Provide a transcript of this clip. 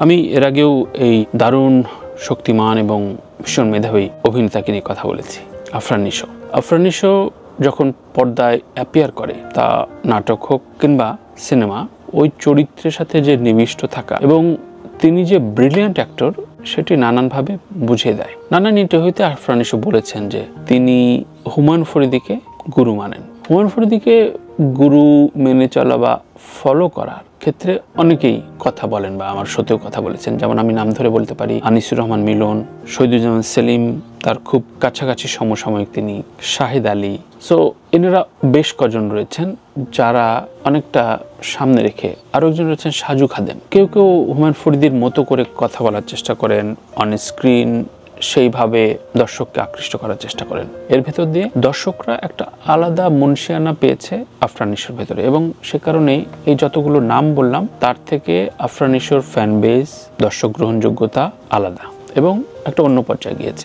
আমি এর আগেও এই দারুণ শক্তিমান এবং ভীষণ মেধাবী অভিনেতাকে নিয়ে কথা বলেছি, আফরান নিশো। আফরান নিশো যখন পর্দায় অ্যাপিয়ার করে, তা নাটক হোক কিংবা সিনেমা, ওই চরিত্রের সাথে যে নিবিষ্ট থাকা এবং তিনি যে ব্রিলিয়ান্ট অ্যাক্টর সেটি নানানভাবে বুঝিয়ে দেয়। নানান ইন্টারভিউতে আফরান নিশো বলেছেন যে তিনি হুমায়ুন ফরিদীকে গুরু মানেন। হুমায়ুন ফরিদীকে গুরু মেনে চলা বা ফলো করার ক্ষেত্রে অনেকেই কথা বলেন বা আমার সাথেও কথা বলেছেন। যেমন আমি নাম ধরে বলতে পারি আনিসুর রহমান মিলন, শহীদুজ্জামান সেলিম, তার খুব কাছাকাছি সমসাময়িক তিনি শাহিদ আলী। সো এনারা বেশ কজন রয়েছেন যারা অনেকটা সামনে রেখে। আরও একজন রয়েছেন সাজু খাদেম। কেউ কেউ হুমায়ুন ফরিদীর মতো করে কথা বলার চেষ্টা করেন, অন স্ক্রিন সেইভাবে দর্শককে আকৃষ্ট করার চেষ্টা করেন। এর ভেতর দিয়ে দর্শকরা একটা আলাদা মুনশিয়ানা পেয়েছে আফরান নিশোর ভেতরে, এবং সে কারণেই এই যতগুলো নাম বললাম তার থেকে আফরান নিশোর ফ্যান বেস, দর্শক গ্রহণযোগ্যতা আলাদা এবং একটা অন্য পর্যায়ে গিয়েছে।